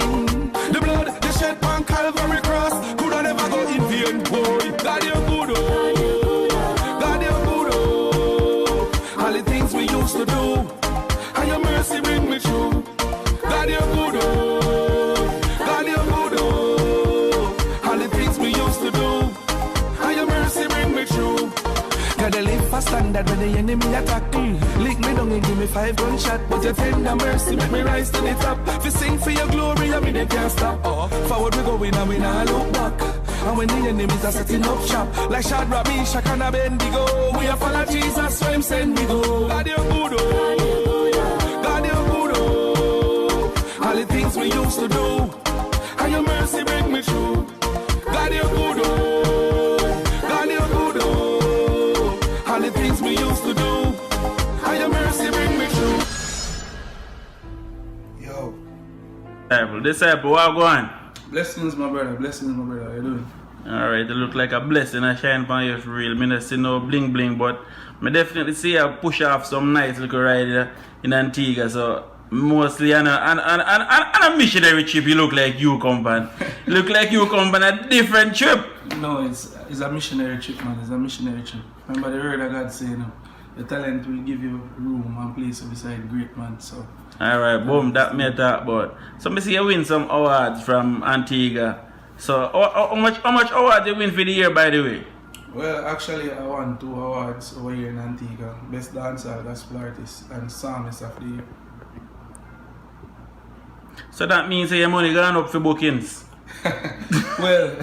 The blood, the shed on Calvary cross, could I never go in vain, boy. God, you're good, oh. God, you're good, oh. All the things we used to do, and your mercy bring me through. God, you're good, oh. God, you're good, oh. All the things we used to do, and your mercy bring me through. Gotta live for standard when the enemy attack. Lick me down and give me 5 gunshot. But your tender mercy make me rise to the top. If you sing for your glory, I mean they can't stop. Forward we going and we not look back. And when the enemies are setting up shop, like Shadrach, Meshach and Abednego, we are follow Jesus, so him send me go. God you're good, oh. God you're good, oh. All the things we used to do, and your mercy bring me through. God you're good, oh. God you're good, oh. All the things we used to do, and your mercy bring me through. Yo. Disciple, what going? Blessings, my brother. Blessings, my brother. How you doing? Alright, it look like a blessing. I shine upon you for real. I don't see no bling bling, but I definitely see you push off some nice little ride in Antigua. So mostly on a missionary trip, you look like you come on. Look like you come on a different trip. No, it's a missionary trip, man. It's a missionary trip. Remember the word of God saying, the talent will give you room and place beside great man. So. Alright, boom, that me talk about. So I see you win some awards from Antigua. So how much awards you win for the year, by the way? Well, actually I won 2 awards over here in Antigua. Best dancer, gospel artist, and psalmist of the year. So that means your money gone up for bookings? Well,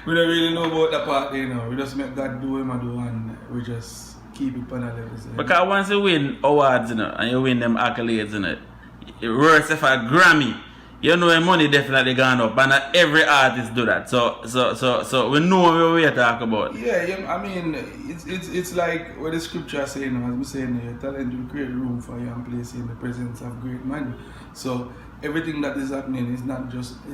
we don't really know about that part, you know. We just make God do him and do, and we just keep it on a level. Because once you win awards, you know, and you win them accolades, you know, worse if a Grammy, you know your money definitely gone up, and not every artist do that. So we know what we talk about. Yeah, I mean, it's like what the scripture is saying, as we saying, your talent will create room for you and place you in the presence of great man. So everything that is happening is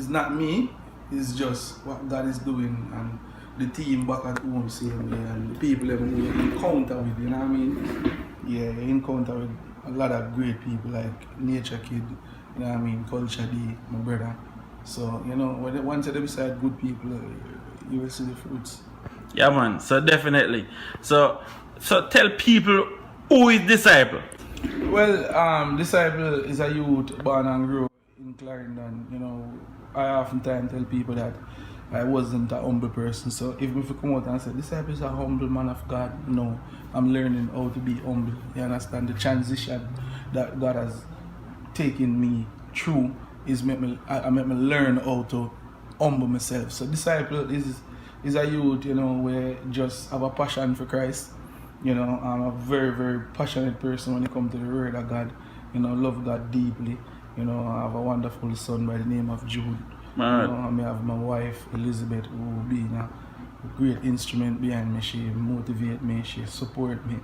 not me, it's just what God is doing, and the team back at home same way, and the people that you encounter with, you know what I mean? Yeah, you encounter with a lot of great people like Nature Kid, you know what I mean, Culture D, my brother. So, you know, once you're beside good people, you will see the fruits. Yeah, man, so definitely. So tell people, who is Discyple? Well, Discyple is a youth born and grew in Clarendon. You know, I oftentimes tell people that I wasn't a humble person. So if we come out and say, Discyple is a humble man of God, no. I'm learning how to be humble. You understand? The transition that God has taken me through is make me learn how to humble myself. So Discyple is a youth, you know, where just have a passion for Christ. You know, I'm a very, very passionate person when it comes to the word of God. You know, love God deeply. You know, I have a wonderful son by the name of Jude. Man. You know, I have my wife Elizabeth, who being a great instrument behind me. She motivates me, she supports me.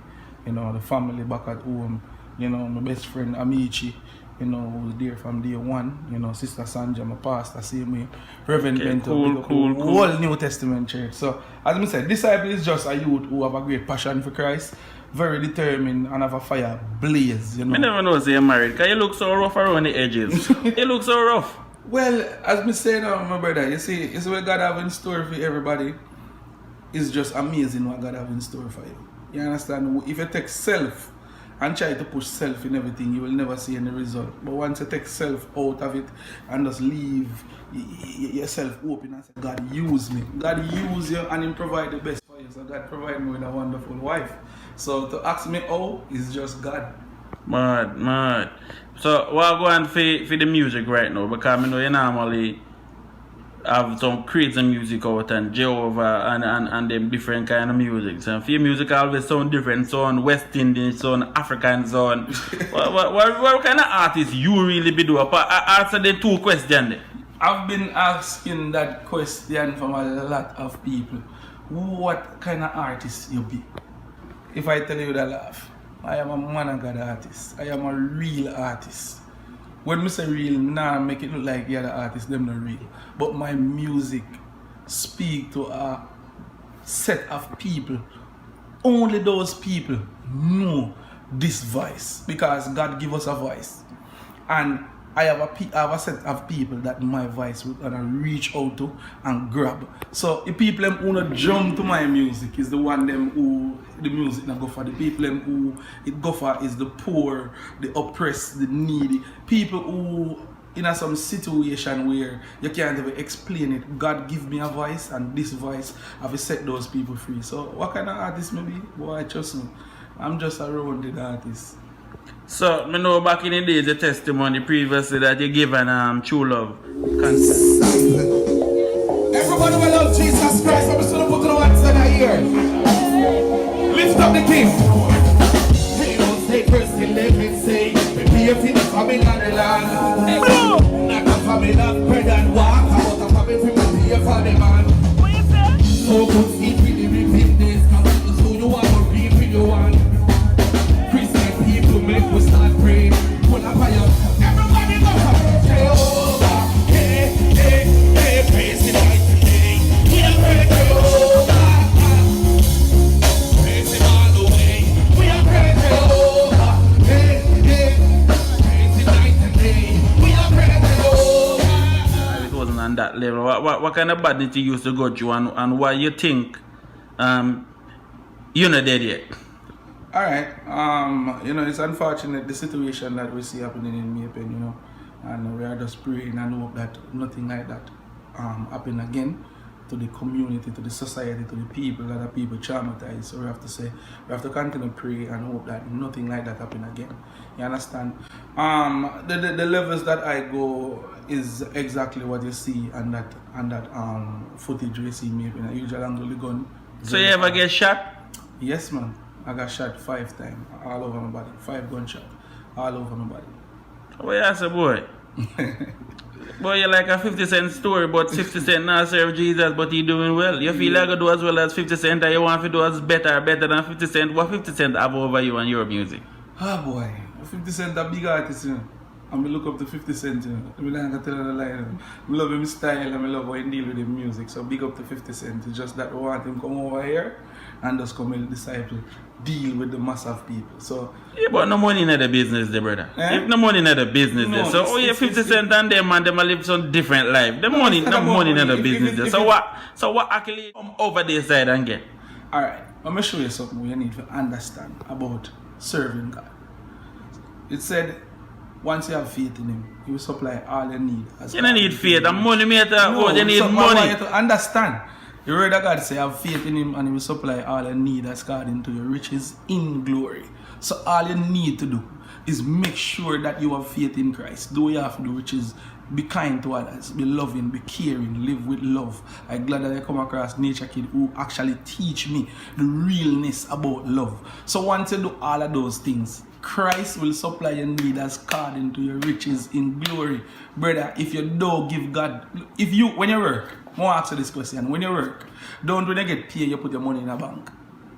You know, the family back at home. You know, my best friend Amici, you know, who's there from day one. You know, Sister Sanja, my pastor, same way. Reverend Bento, cool. Whole New Testament church. So, as I said, Discyple is just a youth who have a great passion for Christ, very determined, and have a fire blaze, you know. I never know say you're married, because you look so rough around the edges. You look so rough. Well, as me say now, my brother, you see what God have in store for everybody. It's just amazing what God have in store for you. You understand? If you take self and try to push self in everything, you will never see any result. But once you take self out of it and just leave yourself open and say, God use me. God use you and He provide the best for you. So God provide me with a wonderful wife. So to ask me how is just God. Mad. So what going for the music right now? Because I know you normally have some crazy music out and Jehovah and them different kind of music. So for your music always sound different, sound West Indian, sound African, sound. what kind of artist you really be doing? Answer the 2 questions there. I've been asking that question from a lot of people. What kind of artist you be? If I tell you that laugh, I am a man of God artist. I am a real artist. When I say real, nah, make it look like the other artists, them not real. But my music speak to a set of people. Only those people know this voice, because God give us a voice. And I have a set of people that my voice will gonna reach out to and grab. So the people them who not jump to my music is the one them who the music not go for. The people them who it go for is the poor, the oppressed, the needy. People who in some situation where you can't even explain it. God give me a voice, and this voice have set those people free. So what kind of artist maybe? Boy, trust me, I'm just a rounded artist. So, I know back in the days, the testimony previously that you given true love. Everybody will love Jesus Christ. I'm just going to put the one side here. Lift up the king. He don't say first, he let me say. Be a thing of coming on the land. Not a family of bread and water, but a family from the for the man. What you say? So good eat with the repentance. Come so you want to reap with your one. Christian people make we start praying. Pull up on you. Everybody go for Jehovah. Hey, hey, hey, praise the Lord today. We are praying Jehovah. Praise him all the way. We are praying Jehovah. Hey, hey, praise the night today. We are praying Jehovah. It wasn't on that level. What kind of badness you used to go through, and why you think you're not dead yet? Alright, you know, it's unfortunate the situation that we see happening in Mapen, you know, and we are just praying and hope that nothing like that happen again to the community, to the society, to the people, that are people traumatized. So we have to say, we have to continue to pray and hope that nothing like that happen again. You understand? The levels that I go is exactly what you see and that footage we see in Mapen, a usual angle gun. So you ever get shot? Yes, man. I got shot 5 times, all over my body. 5 gunshots, all over my body. What you say, boy? Boy, you're like a 50 Cent story, but 50 Cent now serve Jesus, but he doing well. You feel like you do as well as 50 Cent, and you want to do as better than 50 Cent. What 50 Cent have over you and your music? Ah, boy. 50 Cent a big artist, you know. And I look up to 50 Cent, you know. I like to tell the lie, you know. I love his style and I love how he deal with the music. So big up to 50 Cent. It's just that we want him come over here and just come and Discyple, deal with the mass of people. So yeah, but no money in the business there, brother. If no money in the business there. So oh yeah, 50 Cent and them man, them a live some different life. The money, no money in the business there. So what actually come over this side and get? Alright, let me show you something you need to understand about serving God. It said once you have faith in him, he will supply all you need. You don't need faith, and money matter. No, you need so money. I want you to understand. The word of God say, have faith in him and he will supply all you need as according to your riches in glory. So all you need to do is make sure that you have faith in Christ. Do what you have to do, which is be kind to others, be loving, be caring, live with love. I'm glad that I come across Nature Kid who actually teach me the realness about love. So once you do all of those things, Christ will supply your need as according to your riches in glory. Brother, if you don't give God, when you work, I want to answer this question. When you work, don't when you get paid, you put your money in a bank.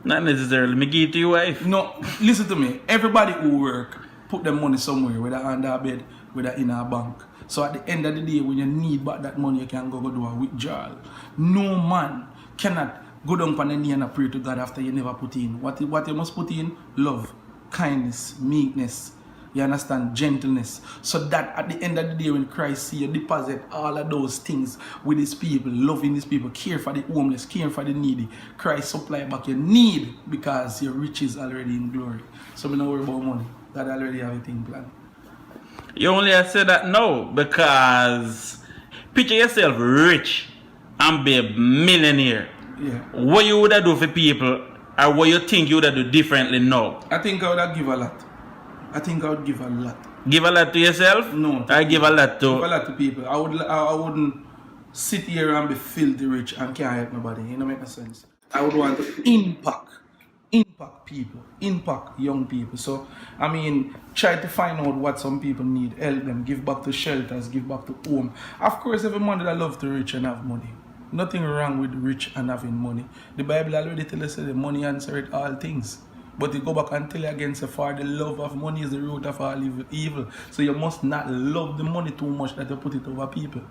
Not necessarily. Me give it to your wife. No, listen to me. Everybody who work, put their money somewhere, whether under a bed, whether in a bank. So at the end of the day, when you need back that money, you can go do a withdrawal. No man cannot go down on the knee and pray to God after you never put in. What you must put in? Love, kindness, meekness, you understand, gentleness. So that at the end of the day, when Christ see you deposit all of those things with his people, loving his people, care for the homeless, care for the needy, Christ supply back your need because your riches already in glory. So we don't worry about money. God already have everything planned. You only have said that now because picture yourself rich and be a millionaire. Yeah. What you would have do for people, or what you think you would have do differently now? I think I would have give a lot. I think I would give a lot. Give a lot to yourself? No. I give a lot to... Give a lot to people. I wouldn't sit here and be filthy rich and can't help nobody. You know, make no sense. I would want to impact people, impact young people. So, I mean, try to find out what some people need, help them, give back to shelters, give back to home. Of course, every man that love to rich and have money. Nothing wrong with rich and having money. The Bible already tells us that the money answereth all things. But you go back and tell you again, say, for the love of money is the root of all evil. So you must not love the money too much that you put it over people.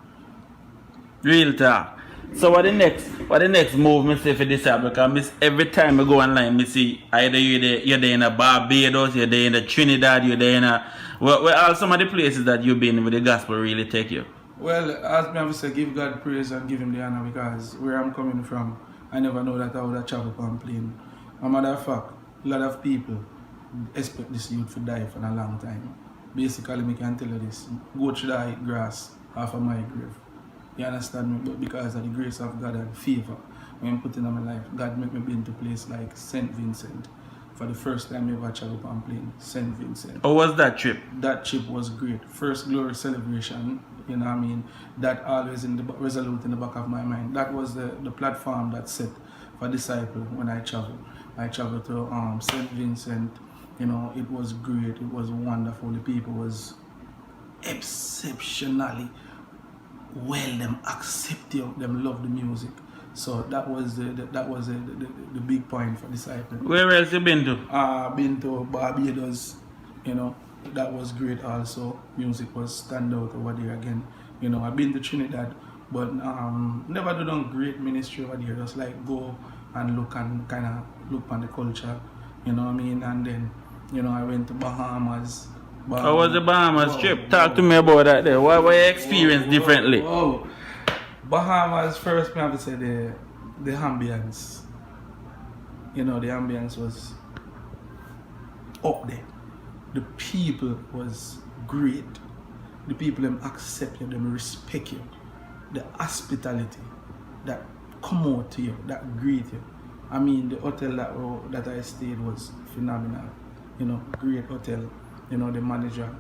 Real talk. So what the next move me say for Discyple? Because every time I go online, me see either you're there in a Barbados, you're there in a Trinidad, you're there in a where are some of the places that you've been with the gospel really take you? Well, as me have said, give God praise and give him the honor, because where I'm coming from, I never know that I would have traveled on plane. As a matter of fact, a lot of people expect this youth to die for a long time. Basically, me can tell you this: go through the grass off of my grave. You understand me? But because of the grace of God and favor when put in my life, God make me be into place like St. Vincent. For the first time I ever traveled on plane, St. Vincent. How was that trip? That trip was great. First glory celebration, you know what I mean? That always resolute in the back of my mind. That was the platform that set for Discyple when I traveled. I traveled to St. Vincent. You know, it was great. It was wonderful. The people was exceptionally well. Them accept you. Them love the music. So that was the big point for Discyple. Where else you been to? Been to Barbados. You know, that was great also. Music was stand out over there again. You know, I've been to Trinidad, but never done great ministry over there. Just like go and look and kind of look on the culture. You know what I mean? And then, you know, I went to Bahamas. How was the Bahamas trip? Talk to me about that there. What were you experienced differently? Bahamas, first, I have to say the ambience. You know, the ambience was up there. The people was great. The people them accept you, them respect you. The hospitality that come out to you, that greet you. I mean, the hotel that I stayed was phenomenal. You know, great hotel. You know, the manager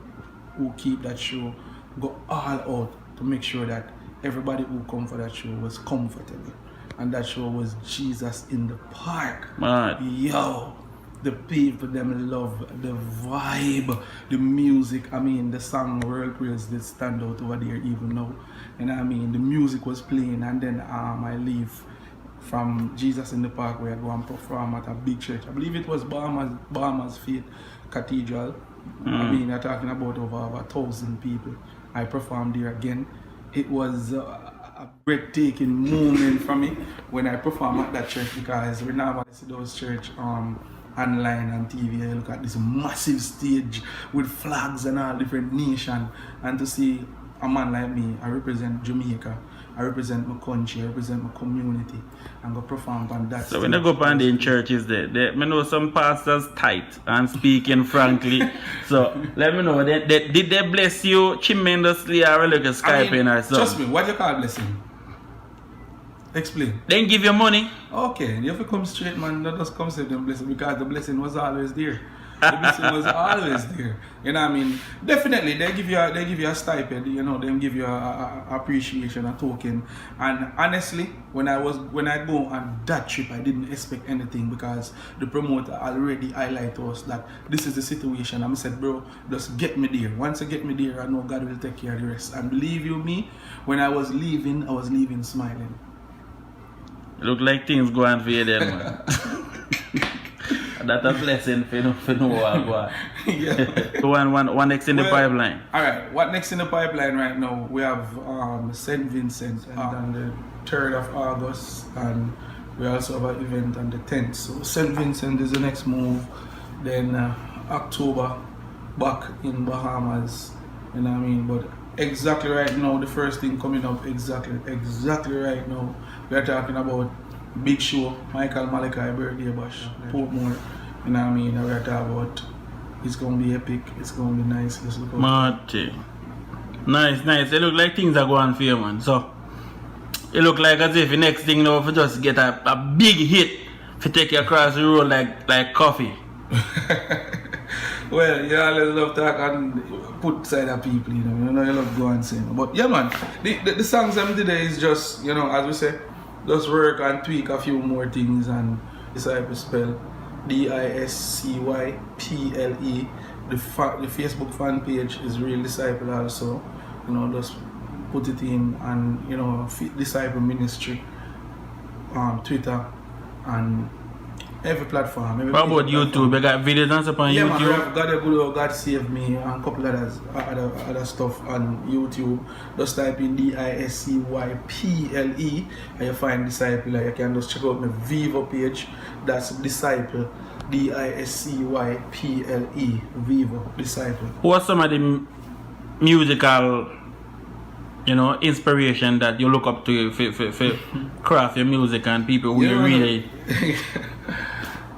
who keep that show go all out to make sure that everybody who come for that show was comfortable. And that show was Jesus in the Park. Man. Yo, the people them love the vibe, the music. I mean, the song World Praise did stand out over there even now. And I mean, the music was playing, and then I leave from Jesus in the Park where I go and perform at a big church. I believe it was Bahamas Faith Cathedral. I mean, you're talking about over 1,000 people. I performed there again. It was a breathtaking moment for me when I performed at that church, because we normally see those church online and TV. I look at this massive stage with flags and all different nations, and to see a man like me, I represent Jamaica, I represent my country, I represent my community, and go perform on that. So when I go up and in churches there, I know some pastors tight and speaking frankly. So let me know, did they bless you tremendously, or like a Skyping or something? Trust me, what you call blessing? Explain. Then give you money. Okay, you have to come straight, man. Not just come say them blessing, because the blessing was always there. The blessing was always there. You know what I mean? Definitely, they give you a stipend. You know, they give you a appreciation, a token. And honestly, when I go on that trip, I didn't expect anything, because the promoter already highlighted to us that this is the situation. I said, bro, just get me there. Once you get me there, I know God will take care of the rest. And believe you me, when I was leaving smiling. It look like things going for you there, man. That's a blessing for no one. Yeah. One next in the pipeline. Alright, what next in the pipeline right now? We have St. Vincent on the 3rd of August, and we also have an event on the 10th. So St. Vincent is the next move. Then October, back in Bahamas. You know what I mean? But exactly right now, the first thing coming up exactly right now, we are talking about big show, Michael Malachi birthday bash, Portmore. You know what I mean? We are talking about it's gonna be epic, it's gonna be nice. Let's look Marty. Nice. It look like things are going for you, man. So it look like as if the next thing now, if you just get a big hit to take you across the road like coffee. Well, you always love talk and put side of people, you know you love go and sing. But yeah, man, the songs I'm today is just, you know, as we say, just work and tweak a few more things, and Discyple spell Discyple. The Facebook fan page is Real Discyple also. You know, just put it in, and you know, Discyple Ministry on Twitter, and Every platform. What about YouTube? You got videos and stuff on Yeah, YouTube? man, I've got a good old God Save Me and a couple others, other stuff on YouTube. Just type in Discyple and you find Discyple. You can just check out my Vivo page. That's Discyple. Discyple. Vivo. Discyple. What's some of the musical, inspiration that you look up to for craft your music and people who you really...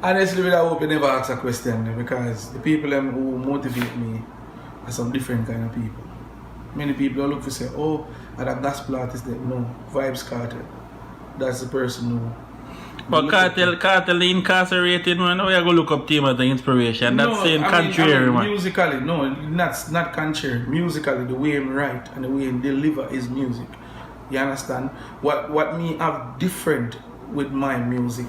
Honestly, I hope you never ask a question because the people who motivate me are some different kind of people. Many people look for say, oh, are the gospel artist that no, Vibes Cartel. That's the person who. But Cartel incarcerated man, now you go look up to him as the inspiration. That's saying contrary man. Musically, no, not contrary. Musically, the way he write and the way he deliver his music. You understand? What me have different with my music.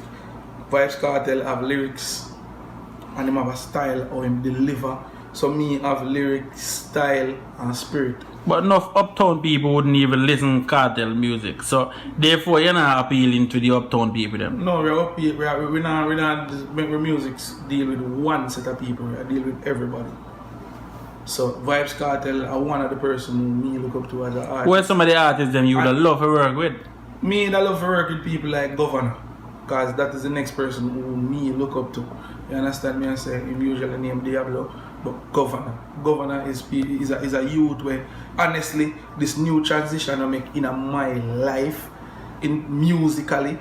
Vibes Cartel have lyrics and him have a style or him deliver. So me have lyrics, style and spirit. But enough uptown people wouldn't even listen to Cartel music. So therefore you're not appealing to the uptown people then. No, we're not music deal with one set of people, we deal with everybody. So Vibes Cartel are one of the person who me look up to as an artist. Who are some of the artists them you would love to work with? Me I love to work with people like Governor. Because that is the next person who me look up to. You understand me? I say him usually name Diablo, but Governor. Governor is a youth where honestly this new transition I make in my life, in musically.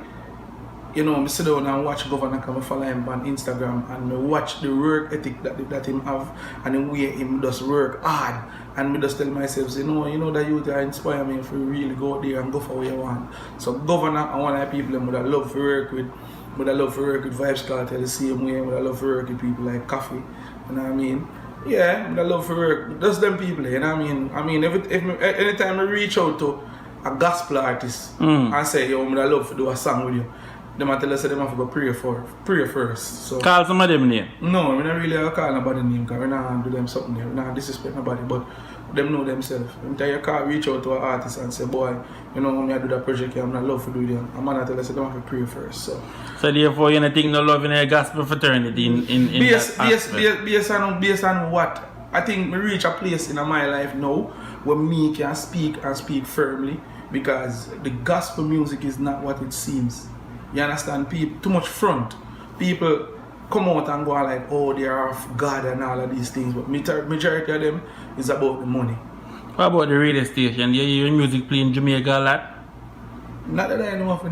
I sit down and watch Governor come follow him on Instagram and I watch the work ethic that him have and the way him does work hard. And me just tell myself, say, no, that youth inspire me if you really go out there and go for what you want. So Governor and one of the people that I love to work with, but I love to work with Vibes Cartel the same way, but I love to work with people like Coffee, you know what I mean? Yeah, but I love to work with just them people, you know what I mean? I mean, anytime I reach out to a gospel artist and say, yo, I love to do a song with you, them I tell us they have to go pray first. So call some of them name? No, we don't really call nobody name because we don't do them something there. We don't disrespect nobody, but them know themselves. When you can't reach out to an artist and say, boy, when I do that project here, I'm not love to do it. I'm not tell us they don't have to pray first. So therefore you don't think no love in a gospel fraternity in based on what? I think we reach a place in my life now where me can speak and speak firmly because the gospel music is not what it seems. You understand? People too much front. People come out and go like, oh, they are of God and all of these things, but majority of them is about the money. What about the radio station? You hear music playing Jamaica a lot? Not that I know of,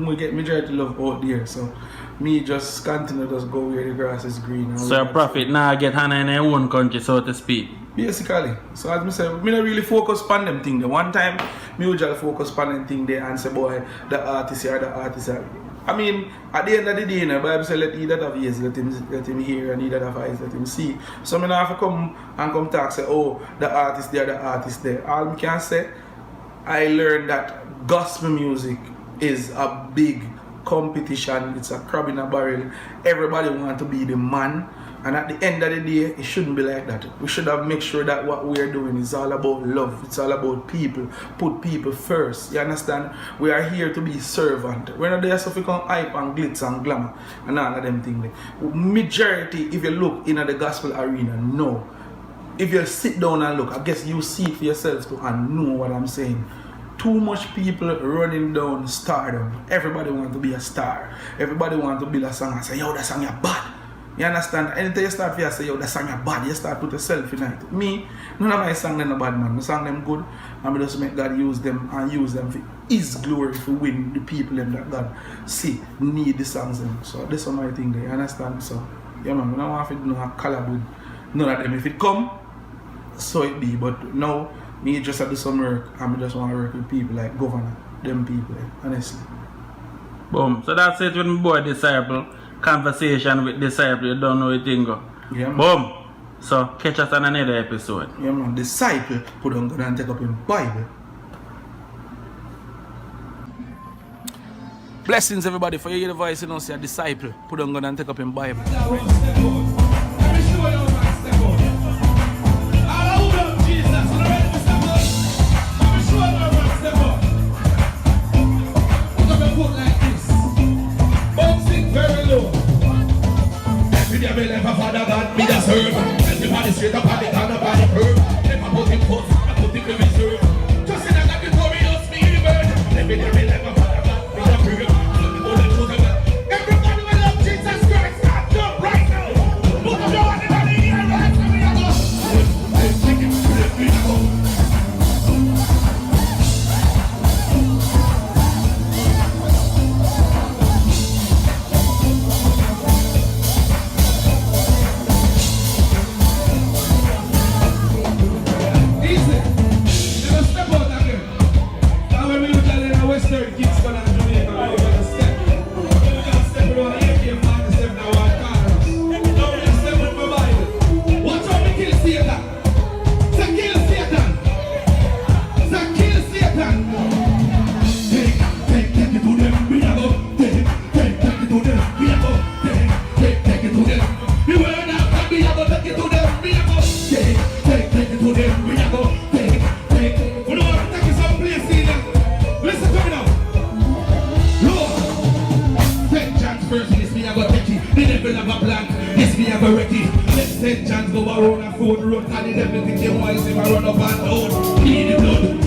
we get majority love out there, so me just continue to just go where the grass is green. And so a prophet now get Hannah in their own country, so to speak. Basically. So as I said, I don't really focus on them thing there. One time, me usually focus on them thing there and say, boy, the artist here, the artist here. I mean, at the end of the day, the Bible says, let he that have ears, let him hear, and he that have eyes, let him see. So I don't have to come talk, say, oh, the artist there, the artist there. All I can say, I learned that gospel music is a big competition. It's a crab in a barrel. Everybody wants to be the man. And at the end of the day, it shouldn't be like that. We should have make sure that what we're doing is all about love. It's all about people. Put people first. You understand? We are here to be servant. We're not there so we can hype and glitz and glamour and all of them things. Majority, if you look in the gospel arena, no. If you sit down and look, I guess you see it for yourself too and know what I'm saying. Too much people running down stardom. Everybody wants to be a star. Everybody wants to build a song and say, yo, that song is bad. You understand? Anytime you start to say, yo, that song is bad, you start to put yourself in it. Me, none of my songs are bad, man. My song them good, and I just make God use them and use them for His glory to win the people them that God see need the songs them. So this is my thing there, you understand? So, yeah, man, I don't want to do no collab with none of them. If it come, so it be. But now, me just have to do some work, and I just want to work with people like Governor, them people, honestly. Boom. So that's it with my boy Discyple. Conversation with Discyple, you don't know anything go. Yeah, man. Boom. So catch us on another episode. Yeah, man. Discyple put on God and take up in Bible. Blessings everybody for you hear the voice, say a Discyple put on God and take up in Bible. Very low. correct it. Let St. John's go around a food road, and everything they want is him a run up and down. Need the blood.